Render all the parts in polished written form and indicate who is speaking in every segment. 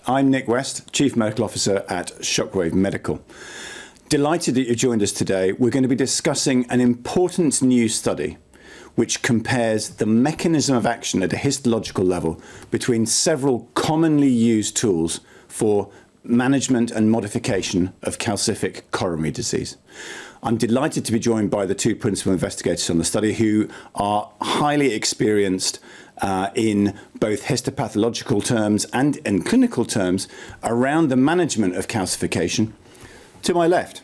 Speaker 1: I'm Nick West, Chief Medical Officer at Shockwave Medical. Delighted that you joined us today. We're going to be discussing an important new study which compares the mechanism of action at a histological level between several commonly used tools for management and modification of calcific coronary disease. I'm delighted to be joined by the two principal investigators on the study who are highly experienced in both histopathological terms and in clinical terms around the management of calcification. To my left,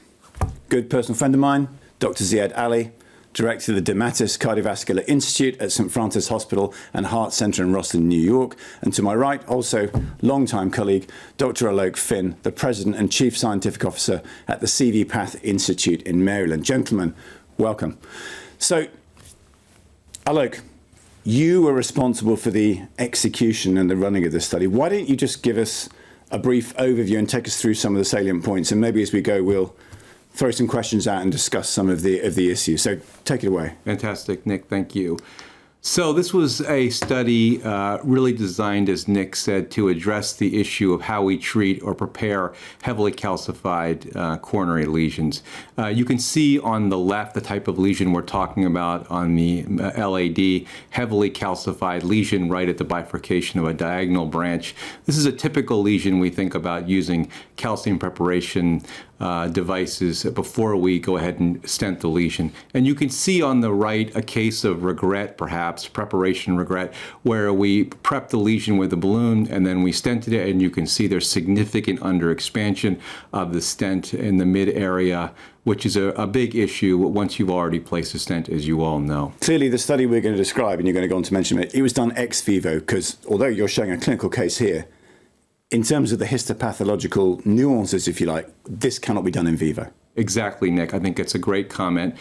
Speaker 1: good personal friend of mine, Dr. Ziad Ali, Director of the Dematteis Cardiovascular Institute at St. Francis Hospital and Heart Center in Roslyn, New York. And to my right, also longtime colleague, Dr. Aloke Finn, the President and Chief Scientific Officer at the CV Path Institute in Maryland. Gentlemen, welcome. So, Aloke, you were responsible for the execution and the running of this study. Why don't you just give us a brief overview and take us through some of the salient points, and maybe as we go, we'll throw some questions out and discuss some of the issues. So take it away.
Speaker 2: Fantastic, Nick. Thank you. So this was a study really designed, as Nick said, to address the issue of how we treat or prepare heavily calcified coronary lesions. You can see on the left the type of lesion we're talking about on the LAD, heavily calcified lesion right at the bifurcation of a diagonal branch. This is a typical lesion we think about using calcium preparation devices before we go ahead and stent the lesion. And you can see on the right a case of regret, perhaps, preparation regret, where we prep the lesion with a balloon and then we stented it, and you can see there's significant underexpansion of the stent in the mid area, which is a big issue once you've already placed a stent, as you all know.
Speaker 1: Clearly, the study we're going to describe, and you're going to go on to mention it was done ex vivo, because although you're showing a clinical case here, in terms of the histopathological nuances, if you like, this cannot be done in vivo.
Speaker 2: Exactly, Nick. I think it's a great comment.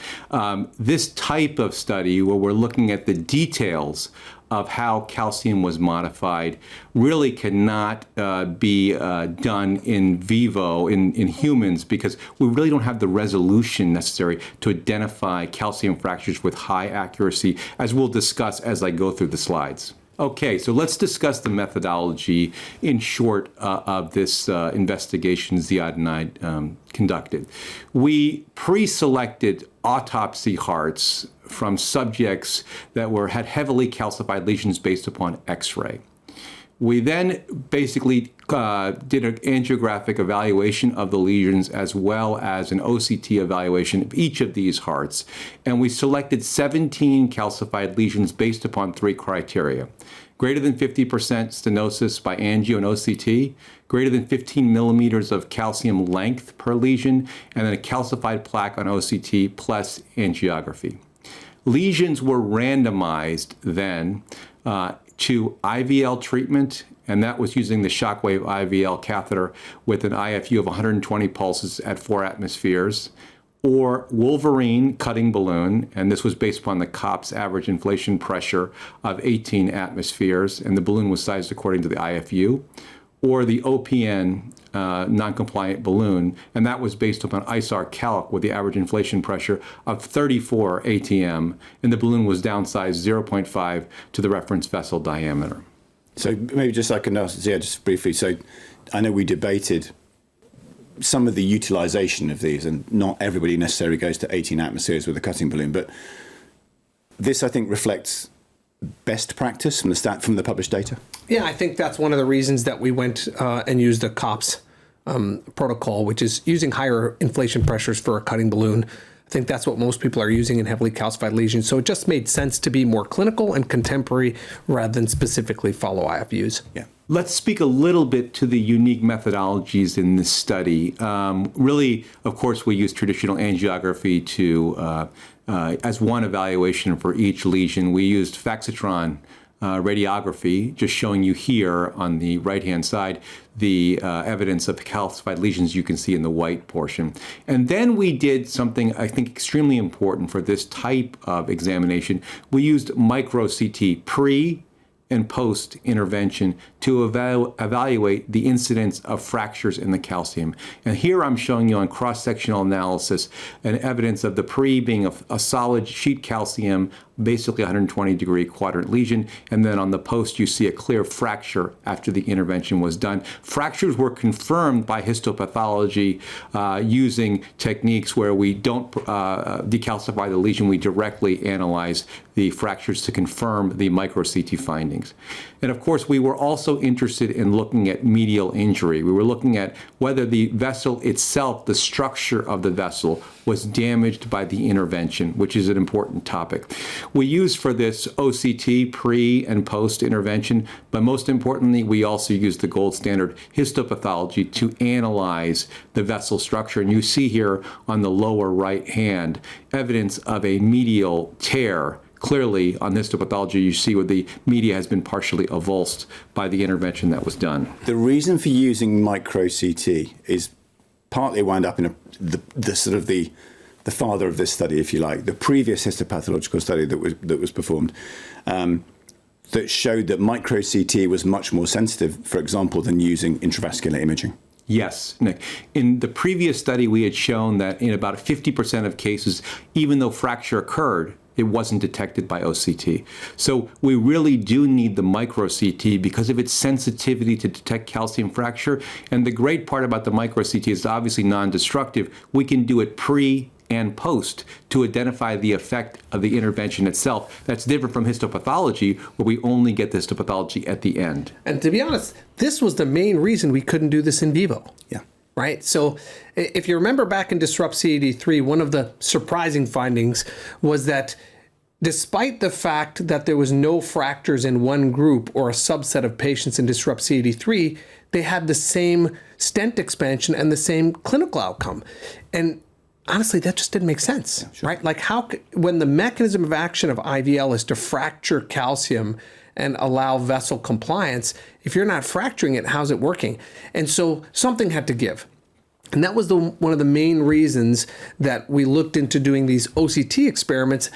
Speaker 2: This type of study, where we're looking at the details of how calcium was modified, really cannot be done in vivo in humans, because we really don't have the resolution necessary to identify calcium fractures with high accuracy, as we'll discuss as I go through the slides. Okay, so let's discuss the methodology in short of this investigation Ziad and I conducted. We pre-selected autopsy hearts from subjects that had heavily calcified lesions based upon X-ray. We then basically did an angiographic evaluation of the lesions as well as an OCT evaluation of each of these hearts. And we selected 17 calcified lesions based upon three criteria: greater than 50% stenosis by angio and OCT, greater than 15 millimeters of calcium length per lesion, and then a calcified plaque on OCT plus angiography. Lesions were randomized then to IVL treatment, and that was using the Shockwave IVL catheter with an IFU of 120 pulses at 4 atmospheres, or Wolverine cutting balloon, and this was based upon the COPS average inflation pressure of 18 atmospheres, and the balloon was sized according to the IFU, or the OPN non-compliant balloon, and that was based upon ISAR calc with the average inflation pressure of 34 ATM, and the balloon was downsized 0.5 to the reference vessel diameter.
Speaker 1: So maybe just I can ask Ziad just briefly. So I know we debated some of the utilization of these, and not everybody necessarily goes to 18 atmospheres with a cutting balloon, but this I think reflects best practice from the published data.
Speaker 3: Yeah, I think that's one of the reasons that we went and used the COPS protocol, which is using higher inflation pressures for a cutting balloon. I think that's what most people are using in heavily calcified lesions. So it just made sense to be more clinical and contemporary rather than specifically follow IFUs.
Speaker 1: Yeah.
Speaker 2: Let's speak a little bit to the unique methodologies in this study. Really, of course, we use traditional angiography as one evaluation for each lesion. We used Faxitron radiography, just showing you here on the right-hand side the evidence of the calcified lesions you can see in the white portion. And then we did something I think extremely important for this type of examination. We used micro-CT pre and post-intervention to evaluate the incidence of fractures in the calcium. And here I'm showing you on cross-sectional analysis an evidence of the pre being a solid sheet calcium basically 120-degree quadrant lesion, and then on the post you see a clear fracture after the intervention was done. Fractures were confirmed by histopathology using techniques where we don't decalcify the lesion, we directly analyze the fractures to confirm the micro-CT findings. And of course, we were also interested in looking at medial injury. We were looking at whether the vessel itself, the structure of the vessel, was damaged by the intervention, which is an important topic. We used for this OCT pre and post intervention, but most importantly, we also used the gold standard histopathology to analyze the vessel structure. And you see here on the lower right hand evidence of a medial tear. Clearly, on histopathology, you see where the media has been partially avulsed by the intervention that was done.
Speaker 1: The reason for using micro-CT is partly wound up in the father of this study, if you like, the previous histopathological study that was performed, that showed that micro-CT was much more sensitive, for example, than using intravascular imaging.
Speaker 2: Yes, Nick. In the previous study, we had shown that in about 50% of cases, even though fracture occurred, it wasn't detected by OCT. So we really do need the micro-CT because of its sensitivity to detect calcium fracture. And the great part about the micro-CT is obviously non-destructive. We can do it pre and post to identify the effect of the intervention itself. That's different from histopathology, where we only get the histopathology at the end.
Speaker 3: And to be honest, this was the main reason we couldn't do this in vivo.
Speaker 1: Yeah.
Speaker 3: Right? So if you remember back in Disrupt-CAD3, one of the surprising findings was that despite the fact that there was no fractures in one group or a subset of patients in Disrupt-CAD3, they had the same stent expansion and the same clinical outcome. And honestly, that just didn't make sense, right? Like when the mechanism of action of IVL is to fracture calcium and allow vessel compliance, if you're not fracturing it, how's it working? And so something had to give. And that was one of the main reasons that we looked into doing these OCT experiments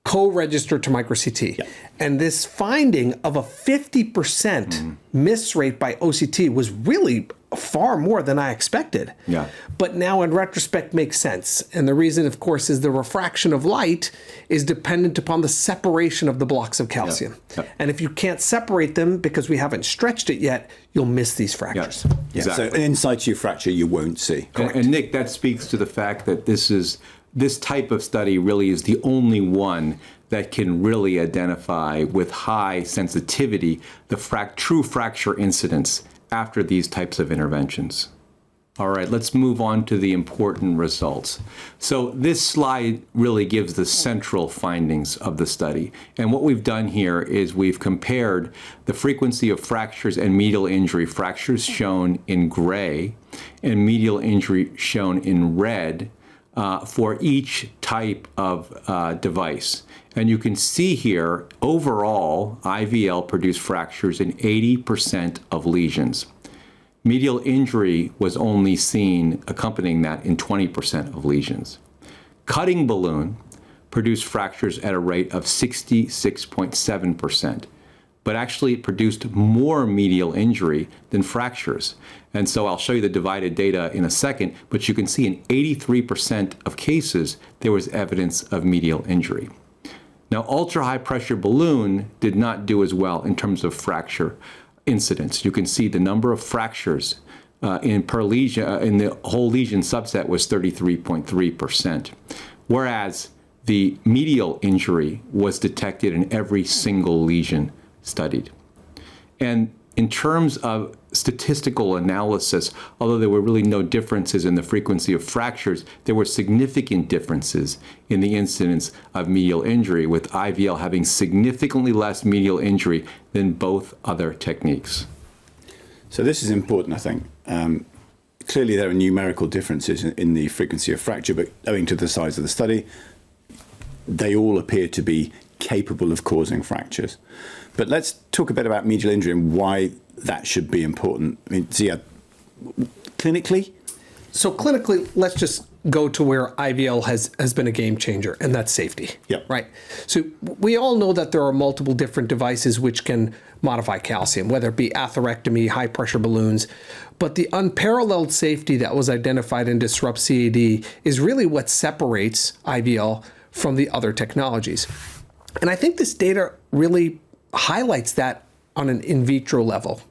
Speaker 3: co-registered to micro-CT.
Speaker 1: Yeah.
Speaker 3: And this finding of a 50% miss rate by OCT was really far more than I expected.
Speaker 2: Yeah.
Speaker 3: But now in retrospect makes sense. And the reason, of course, is the refraction of light is dependent upon the separation of the blocks of calcium.
Speaker 2: Yeah. Yeah.
Speaker 3: And if you can't separate them because we haven't stretched it yet, you'll miss these fractures.
Speaker 2: Yeah.
Speaker 1: Yeah.
Speaker 2: Exactly.
Speaker 1: So an in situ fracture you won't see.
Speaker 2: And Nick, that speaks to the fact that this type of study really is the only one that can really identify with high sensitivity the true fracture incidence after these types of interventions. All right, let's move on to the important results. So this slide really gives the central findings of the study. And what we've done here is we've compared the frequency of fractures and medial injury, fractures shown in gray and medial injury shown in red, for each type of device. And you can see here, overall, IVL produced fractures in 80% of lesions. Medial injury was only seen accompanying that in 20% of lesions. Cutting balloon produced fractures at a rate of 66.7%, but actually it produced more medial injury than fractures. And so I'll show you the divided data in a second, but you can see in 83% of cases, there was evidence of medial injury. Now, ultra-high pressure balloon did not do as well in terms of fracture incidence. You can see the number of fractures per lesion, in the whole lesion subset was 33.3%, whereas the medial injury was detected in every single lesion studied. And in terms of statistical analysis, although there were really no differences in the frequency of fractures, there were significant differences in the incidence of medial injury, with IVL having significantly less medial injury than both other techniques.
Speaker 1: So this is important, I think. Clearly there are numerical differences in the frequency of fracture, but owing to the size of the study, they all appear to be capable of causing fractures. But let's talk a bit about medial injury and why that should be important. I mean, Ziad, clinically?
Speaker 3: So clinically, let's just go to where IVL has been a game changer, and that's safety.
Speaker 1: Yep.
Speaker 3: Right. So we all know that there are multiple different devices which can modify calcium, whether it be atherectomy, high pressure balloons. But the unparalleled safety that was identified in Disrupt-CAD is really what separates IVL from the other technologies. And I think this data really highlights that on an in vitro level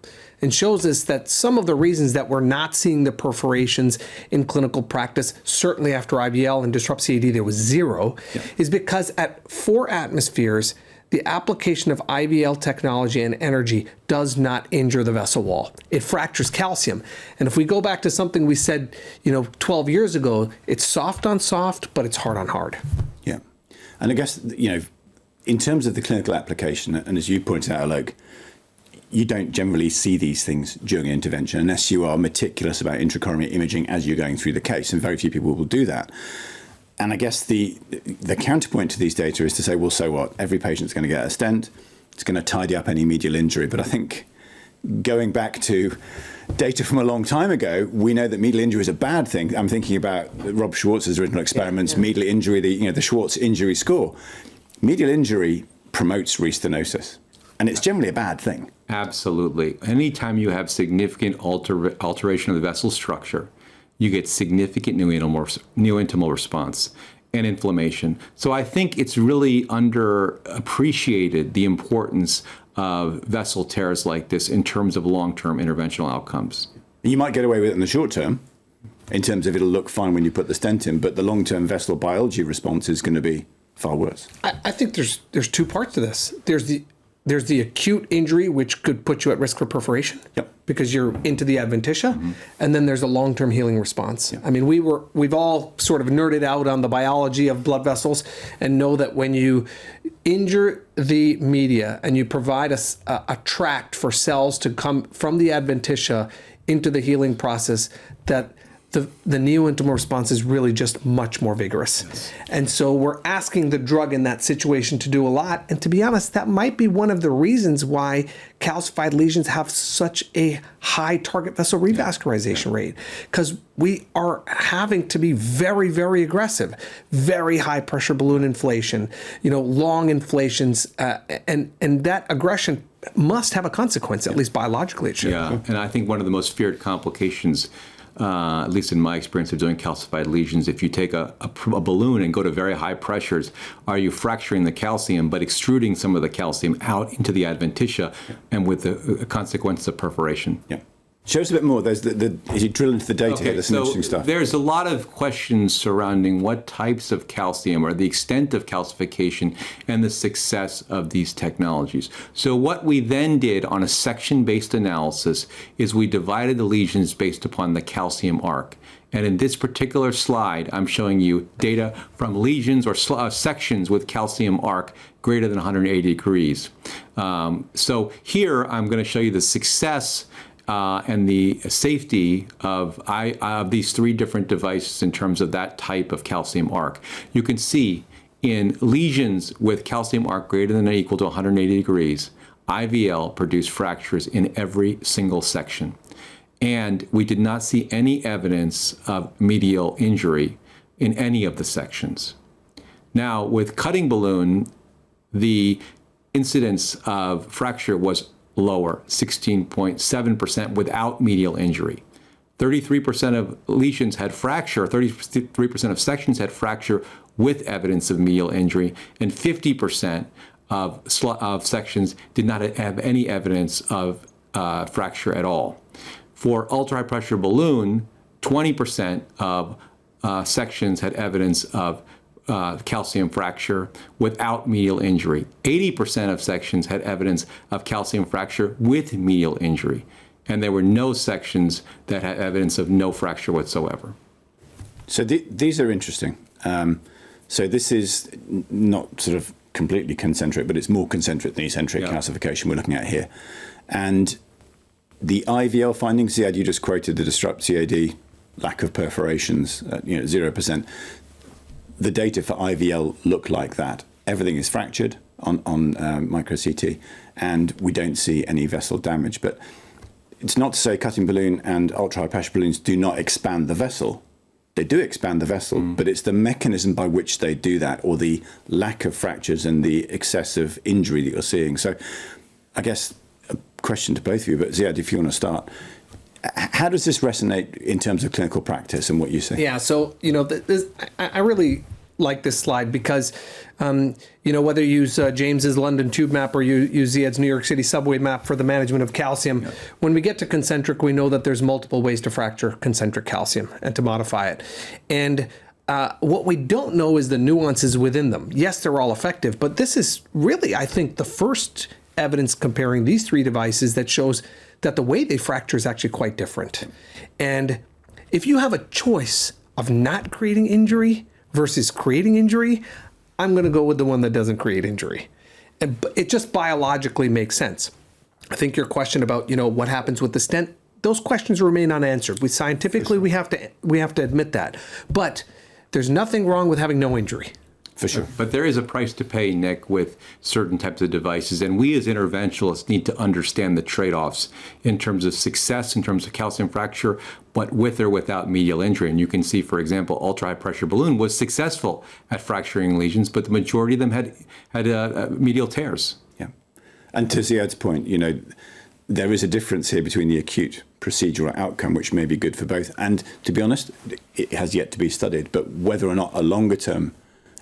Speaker 3: and shows us that some of the reasons that we're not seeing the perforations in clinical practice, certainly after IVL and disrupt CAD, there was zero, is because at 4 atmospheres, the application of IVL technology and energy does not injure the vessel wall. It fractures calcium. And if we go back to something we said, 12 years ago, it's soft on soft, but it's hard on hard.
Speaker 1: Yeah. And I guess, in terms of the clinical application, and as you pointed out, Aloke, you don't generally see these things during intervention unless you are meticulous about intracoronary imaging as you're going through the case, and very few people will do that. And I guess the counterpoint to these data is to say, well, so what? Every patient's going to get a stent. It's going to tidy up any medial injury. But I think going back to data from a long time ago, we know that medial injury is a bad thing. I'm thinking about Rob Schwartz's original experiments, medial injury, the Schwartz injury score. Medial injury promotes restenosis, and it's generally a bad thing.
Speaker 2: Absolutely. Anytime you have significant alteration of the vessel structure, you get significant new intimal response and inflammation. So I think it's really underappreciated the importance of vessel tears like this in terms of long-term interventional outcomes.
Speaker 1: You might get away with it in the short term, in terms of it'll look fine when you put the stent in, but the long-term vessel biology response is going to be far worse.
Speaker 3: I think there's 2 parts to this. There's the acute injury, which could put you at risk for perforation because you're into the adventitia, and then there's a long-term healing response. I mean, we've all sort of nerded out on the biology of blood vessels and know that when you injure the media and you provide a tract for cells to come from the adventitia into the healing process, that the neo-intimal response is really just much more vigorous. Yes. And so we're asking the drug in that situation to do a lot. And to be honest, that might be one of the reasons why calcified lesions have such a high target vessel revascularization rate, because we are having to be very, very aggressive, very high pressure balloon inflation, long inflations, and that aggression must have a consequence, at least biologically it should.
Speaker 2: Yeah, and I think one of the most feared complications, at least in my experience of doing calcified lesions, if you take a balloon and go to very high pressures, are you fracturing the calcium but extruding some of the calcium out into the adventitia, and with the consequence of perforation?
Speaker 1: Yeah. Show us a bit more. There's as you drill into the data here, there's some interesting stuff.
Speaker 2: There's a lot of questions surrounding what types of calcium or the extent of calcification and the success of these technologies. So what we then did on a section-based analysis is we divided the lesions based upon the calcium arc. And in this particular slide, I'm showing you data from lesions or sections with calcium arc greater than 180 degrees. So here I'm going to show you the success and the safety of these 3 different devices in terms of that type of calcium arc. You can see in lesions with calcium arc greater than or equal to 180 degrees, IVL produced fractures in every single section. And we did not see any evidence of medial injury in any of the sections. Now, with cutting balloon, the incidence of fracture was lower, 16.7% without medial injury. 33% of lesions had fracture, 33% of sections had fracture with evidence of medial injury, and 50% of sections did not have any evidence of fracture at all. For ultra-high pressure balloon, 20% of sections had evidence of calcium fracture without medial injury. 80% of sections had evidence of calcium fracture with medial injury. And there were no sections that had evidence of no fracture whatsoever.
Speaker 1: So these are interesting. So this is not sort of completely concentric, but it's more concentric than eccentric calcification we're looking at here. And the IVL findings, Ziad, you just quoted the disrupt CAD, lack of perforations, 0%. The data for IVL look like that. Everything is fractured on micro CT, and we don't see any vessel damage. But it's not to say cutting balloon and ultra-high pressure balloons do not expand the vessel. They do expand the vessel, but it's the mechanism by which they do that, or the lack of fractures and the excessive injury that you're seeing. So I guess a question to both of you, but Ziad, if you want to start. How does this resonate in terms of clinical practice and what you see?
Speaker 3: Yeah, so, I really like this slide because, whether you use James's London tube map or you use Ziad's New York City subway map for the management of calcium, when we get to concentric, we know that there's multiple ways to fracture concentric calcium and to modify it. And what we don't know is the nuances within them. Yes, they're all effective, but this is really, I think, the first evidence comparing these three devices that shows that the way they fracture is actually quite different. And if you have a choice of not creating injury versus creating injury, I'm going to go with the one that doesn't create injury. And it just biologically makes sense. I think your question about, what happens with the stent, those questions remain unanswered. We have to admit that. But there's nothing wrong with having no injury.
Speaker 1: For sure.
Speaker 2: But there is a price to pay, Nick, with certain types of devices. And we as interventionalists need to understand the trade-offs in terms of success, in terms of calcium fracture, but with or without medial injury. And you can see, for example, ultra-high pressure balloon was successful at fracturing lesions, but the majority of them had medial tears.
Speaker 1: Yeah. And to Ziad's point, there is a difference here between the acute procedural outcome, which may be good for both. And to be honest, it has yet to be studied, but whether or not a longer term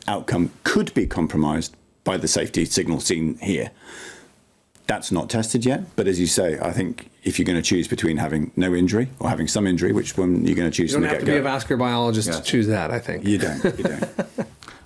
Speaker 1: outcome could be compromised by the safety signal seen here, that's not tested yet. But as you say, I think if you're going to choose between having no injury or having some injury, which one you're going to choose?
Speaker 3: You don't have to be a vascular biologist to choose that, I think.
Speaker 1: You don't.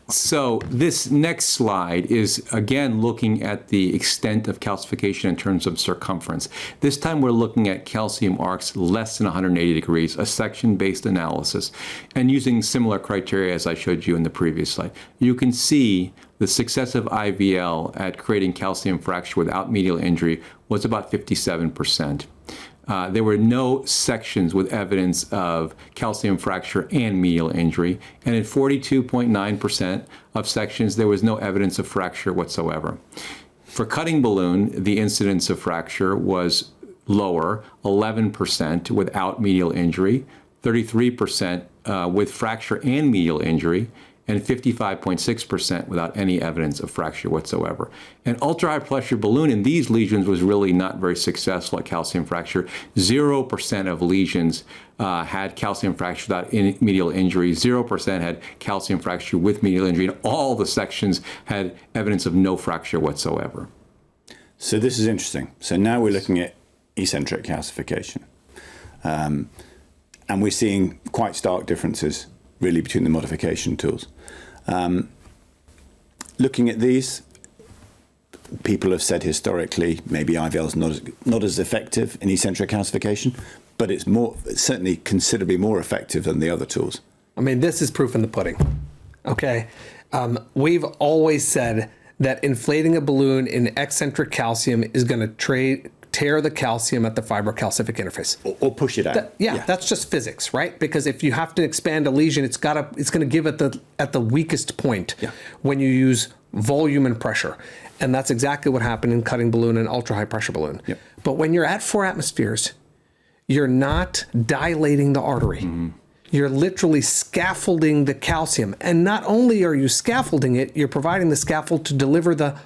Speaker 2: So this next slide is, again, looking at the extent of calcification in terms of circumference. This time we're looking at calcium arcs less than 180 degrees, a section-based analysis, and using similar criteria as I showed you in the previous slide. You can see the success of IVL at creating calcium fracture without medial injury was about 57%. There were no sections with evidence of calcium fracture and medial injury, and in 42.9% of sections, there was no evidence of fracture whatsoever. For cutting balloon, the incidence of fracture was lower, 11% without medial injury, 33% with fracture and medial injury, and 55.6% without any evidence of fracture whatsoever. And ultra-high pressure balloon in these lesions was really not very successful at calcium fracture. 0% of lesions had calcium fracture without medial injury. 0% had calcium fracture with medial injury. And all the sections had evidence of no fracture whatsoever.
Speaker 1: So this is interesting. So now we're looking at eccentric calcification. And we're seeing quite stark differences really between the modification tools. Looking at these, people have said historically maybe IVL is not as effective in eccentric calcification, but it's certainly considerably more effective than the other tools.
Speaker 3: I mean, this is proof in the pudding. Okay, we've always said that inflating a balloon in eccentric calcium is going to tear the calcium at the fibrocalcific interface.
Speaker 1: Or push it out.
Speaker 3: That's just physics, right? Because if you have to expand a lesion, it's going to give at the weakest point when you use volume and pressure. And that's exactly what happened in cutting balloon and ultra high pressure balloon. Yep. But when you're at 4 atmospheres, you're not dilating the artery. Mm-hmm. You're literally scaffolding the calcium. And not only are you scaffolding it, you're providing the scaffold to deliver the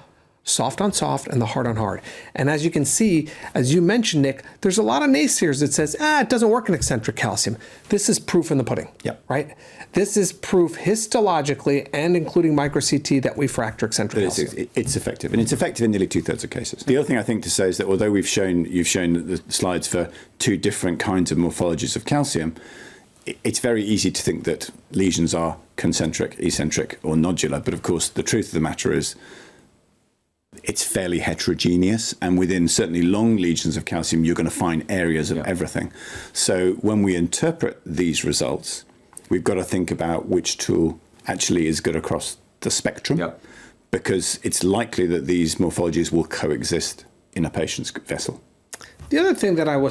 Speaker 3: soft on soft and the hard on hard. And as you can see, as you mentioned, Nick, there's a lot of naysayers that says, it doesn't work in eccentric calcium. This is proof in the pudding, right? This is proof histologically and including micro-CT that we fracture eccentric calcium.
Speaker 1: It's effective, and it's effective in nearly 2/3 of cases. The other thing I think to say is that although you've shown the slides for 2 different kinds of morphologies of calcium, it's very easy to think that lesions are concentric, eccentric, or nodular. But of course, the truth of the matter is it's fairly heterogeneous, and within certainly long lesions of calcium, you're going to find areas of everything. So when we interpret these results, we've got to think about which tool actually is good across the spectrum, because it's likely that these morphologies will coexist in a patient's vessel.
Speaker 3: The other thing that I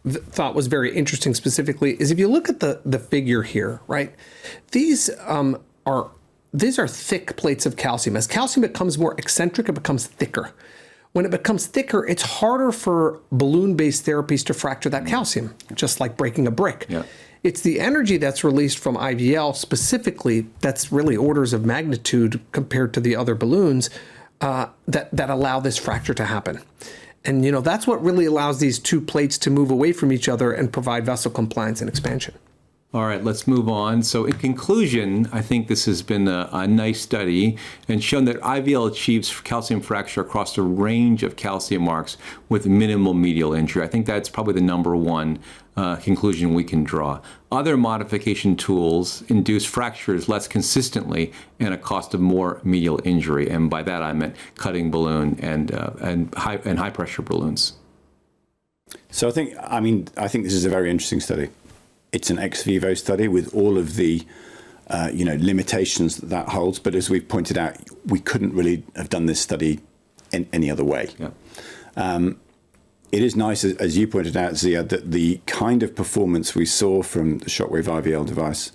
Speaker 3: thought was very interesting specifically is if you look at the figure here, right? These are thick plates of calcium. As calcium becomes more eccentric, it becomes thicker. When it becomes thicker, it's harder for balloon-based therapies to fracture that calcium, just like breaking a brick. Yeah. It's the energy that's released from IVL specifically that's really orders of magnitude compared to the other balloons that allow this fracture to happen. And that's what really allows these 2 plates to move away from each other and provide vessel compliance and expansion.
Speaker 2: All right, let's move on. So in conclusion, I think this has been a nice study and shown that IVL achieves calcium fracture across a range of calcium marks with minimal medial injury. I think that's probably the number one conclusion we can draw. Other modification tools induce fractures less consistently and a cost of more medial injury. And by that I meant cutting balloon and high pressure balloons.
Speaker 1: So I think this is a very interesting study. It's an ex vivo study with all of the limitations that holds. But as we've pointed out, we couldn't really have done this study in any other way. Yeah. It is nice, as you pointed out, Ziad, that the kind of performance we saw from the Shockwave IVL device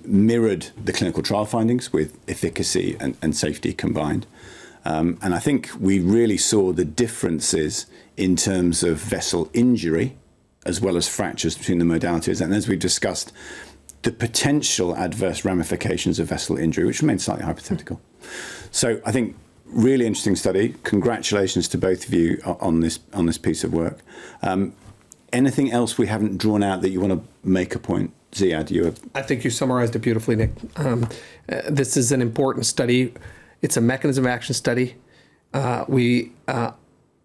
Speaker 1: mirrored the clinical trial findings with efficacy and safety combined. And I think we really saw the differences in terms of vessel injury as well as fractures between the modalities. And as we discussed, the potential adverse ramifications of vessel injury, which remains slightly hypothetical. So I think really interesting study. Congratulations to both of you on this piece of work. Anything else we haven't drawn out that you want to make a point? Ziad,
Speaker 3: I think you summarized it beautifully, Nick. This is an important study. It's a mechanism of action study. We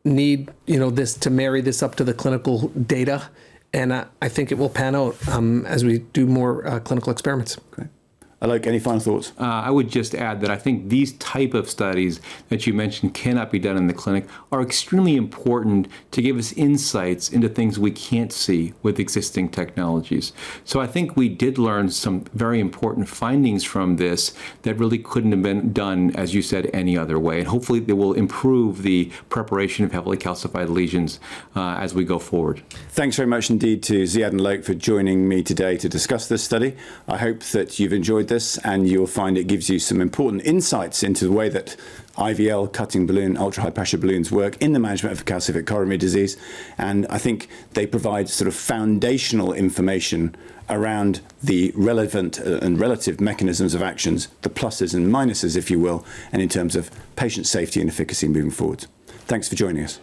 Speaker 3: need this to marry this up to the clinical data, and I think it will pan out as we do more clinical experiments.
Speaker 1: Great. Aloke, any final thoughts?
Speaker 2: I would just add that I think these type of studies that you mentioned cannot be done in the clinic are extremely important to give us insights into things we can't see with existing technologies. So I think we did learn some very important findings from this that really couldn't have been done, as you said, any other way. And hopefully they will improve the preparation of heavily calcified lesions as we go forward.
Speaker 1: Thanks very much indeed to Ziad and Aloke for joining me today to discuss this study. I hope that you've enjoyed this and you'll find it gives you some important insights into the way that IVL, cutting balloon, ultra-high pressure balloons work in the management of calcific coronary disease. And I think they provide sort of foundational information around the relevant and relative mechanisms of actions, the pluses and minuses, if you will, and in terms of patient safety and efficacy moving forward. Thanks for joining us.